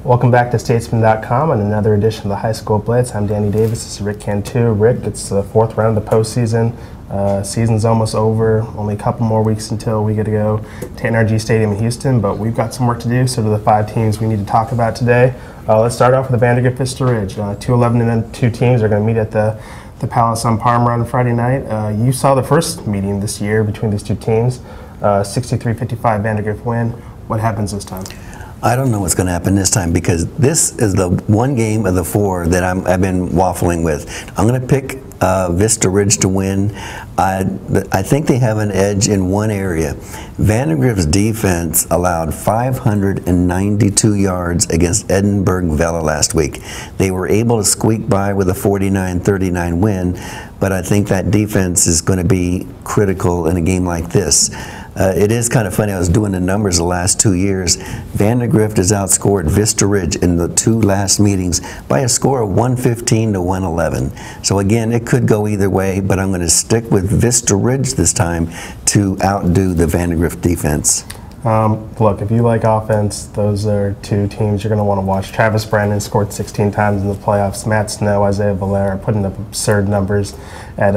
Welcome back to Statesman.com and another edition of the High School Blitz. I'm Danny Davis. This is Rick Cantu. Rick, it's the fourth round of the postseason. Season's almost over. Only a couple more weeks until we get to go to NRG Stadium in Houston, but we've got some work to do. So to the five teams we need to talk about today. Let's start off with the Vandergrift Vista Ridge. 2-11-2 teams are going to meet at the Palace on Palmer on Friday night. You saw the first meeting this year between these two teams. 63-55 Vandergrift win. What happens this time? I don't know what's going to happen this time because this is the one game of the four that I've been waffling with. I'm going to pick Vista Ridge to win. I think they have an edge in one area. Vandergrift's defense allowed 592 yards against Edinburgh Vela last week. They were able to squeak by with a 49-39 win, but I think that defense is going to be critical in a game like this. It is kind of funny. I was doing the numbers the last 2 years. Vandergrift has outscored Vista Ridge in the two last meetings by a score of 115 to 111. So again, it could go either way, but I'm going to stick with Vista Ridge this time to outdo the Vandergrift defense. Look, if you like offense, those are two teams you're going to want to watch. Travis Brandon scored 16 times in the playoffs. Matt Snow, Isaiah Valera putting up absurd numbers at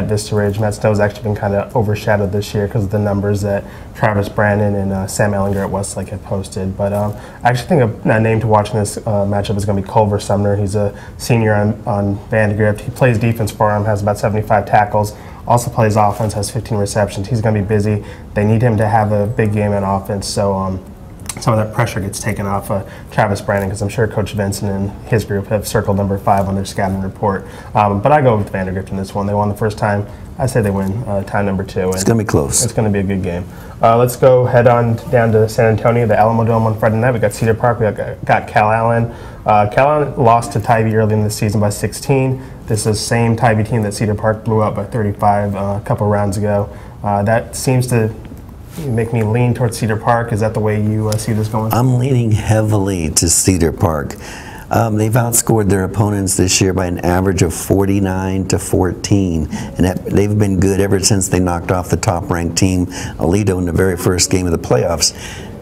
Vista Ridge. Matt Snow's actually been kind of overshadowed this year because of the numbers that Travis Brandon and Sam Ellinger at Westlake have posted. But I actually think a name to watch in this matchup is going to be Culver Sumner. He's a senior on Vandergrift. He plays defense for him, has about 75 tackles. Also plays offense, has 15 receptions. He's going to be busy. They need him to have a big game on offense, so some of that pressure gets taken off Travis Brandon, because I'm sure Coach Vincent and his group have circled number 5 on their scouting report. But I go with Vandergrift in this one. They won the first time. I say they win time number 2. It's going to be close. It's going to be a good game. Let's go head on down to San Antonio, the Alamo Dome on Friday night. We got Cedar Park. We got Cal Allen. Cal Allen lost to Tybee early in the season by 16. This is the same Tybee team that Cedar Park blew up by 35 a couple rounds ago. That seems to make me lean towards Cedar Park. Is that the way you see this going? I'm leaning heavily to Cedar Park. They've outscored their opponents this year by an average of 49 to 14, and they've been good ever since they knocked off the top-ranked team, Aledo, in the very first game of the playoffs.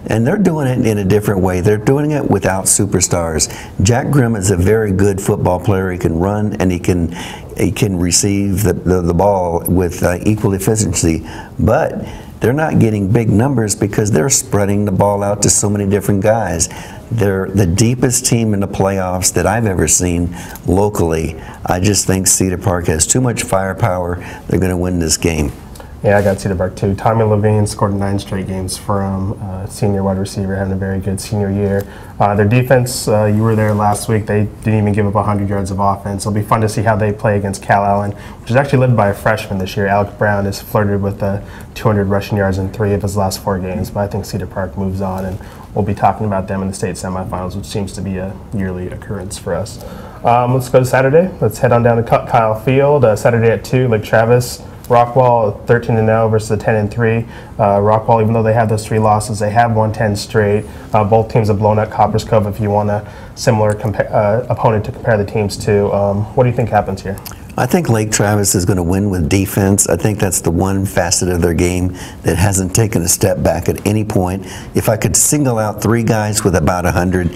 And they're doing it in a different way. They're doing it without superstars. Jack Grimm is a very good football player. He can run and he can receive the ball with equal efficiency, but they're not getting big numbers because they're spreading the ball out to so many different guys. They're the deepest team in the playoffs that I've ever seen locally. I just think Cedar Park has too much firepower. They're going to win this game. Yeah, I got Cedar Park too. Tommy Levine scored 9 straight games from senior wide receiver, having a very good senior year. Their defense, you were there last week. They didn't even give up 100 yards of offense. It'll be fun to see how they play against Cal Allen, which is actually led by a freshman this year. Alec Brown has flirted with 200 rushing yards in 3 of his last 4 games, but I think Cedar Park moves on, and we'll be talking about them in the state semifinals, which seems to be a yearly occurrence for us. Let's go to Saturday. Let's head on down to Kyle Field. Saturday at 2, Lake Travis. Rockwall 13-0 versus a 10-3. Rockwall, even though they have those 3 losses, they have won 10 straight. Both teams have blown out Coppers Cove. If you want a similar opponent to compare the teams to, what do you think happens here? I think Lake Travis is going to win with defense. I think that's the one facet of their game that hasn't taken a step back at any point. If I could single out 3 guys with about 100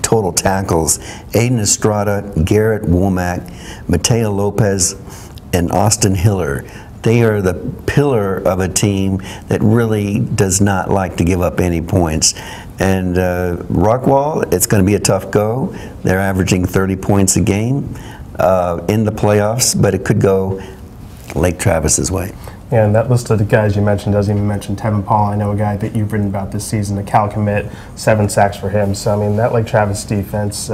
total tackles, Aiden Estrada, Garrett Womack, Mateo Lopez, and Austin Hiller. They are the pillar of a team that really does not like to give up any points. And Rockwall, it's going to be a tough go. They're averaging 30 points a game in the playoffs, but it could go Lake Travis's way. Yeah, and that list of the guys you mentioned doesn't even mention Tevin Paul. I know a guy that you've written about this season, a Cal commit, 7 sacks for him. So, I mean, that Lake Travis defense,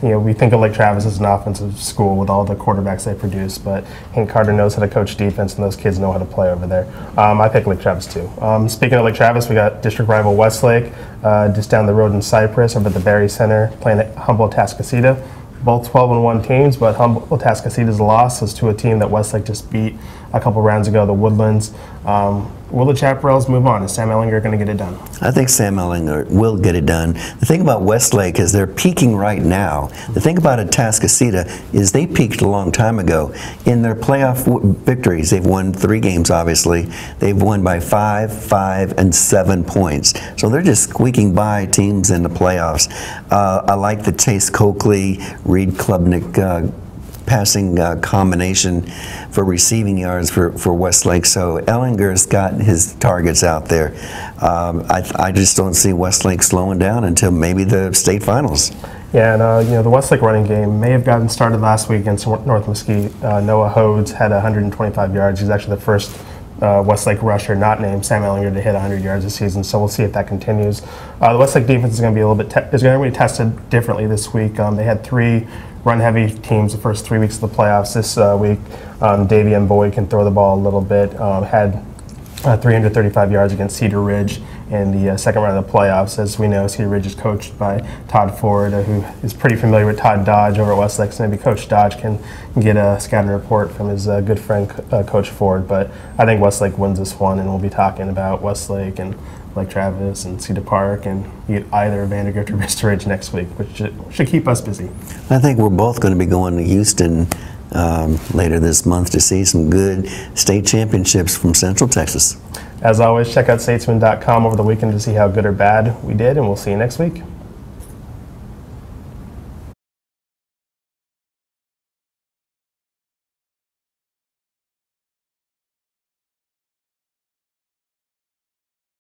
we think of Lake Travis as an offensive school with all the quarterbacks they produce, but Hank Carter knows how to coach defense, and those kids know how to play over there. I pick Lake Travis too. Speaking of Lake Travis, we got district rival Westlake just down the road in Cypress over at the Berry Center playing at Humboldt-Tascasita. Both 12-1 teams, but Humboldt-Tascasita's loss was to a team that Westlake just beat a couple rounds ago, the Woodlands. Will the Chaparrals move on? Is Sam Ellinger going to get it done? I think Sam Ellinger will get it done. The thing about Westlake is they're peaking right now. The thing about Atascocita is they peaked a long time ago. In their playoff victories, they've won 3 games, obviously. They've won by 5, 5, and 7 points. So they're just squeaking by teams in the playoffs. I like the Chase Coakley, Reed Klubnik passing combination for receiving yards for Westlake. So Ellinger's got his targets out there. I just don't see Westlake slowing down until maybe the state finals. Yeah, and the Westlake running game may have gotten started last week against North Mesquite. Noah Hodes had 125 yards. He's actually the first Westlake rusher not named Sam Ellinger to hit 100 yards this season, so we'll see if that continues. The Westlake defense is going to be a little bit is going to be tested differently this week. They had 3 run-heavy teams the first 3 weeks of the playoffs. This week, Davey and Boyd can throw the ball a little bit. Had 335 yards against Cedar Ridge in the second round of the playoffs. As we know, Cedar Ridge is coached by Todd Ford, who is pretty familiar with Todd Dodge over at Westlake, so maybe Coach Dodge can get a scouting report from his good friend, Coach Ford. But I think Westlake wins this one, and we'll be talking about Westlake and Lake Travis and Cedar Park and either Vandergrift or Vista Ridge next week, which should keep us busy. I think we're both going to be going to Houston later this month to see some good state championships from Central Texas. As always, check out statesman.com over the weekend to see how good or bad we did, and we'll see you next week.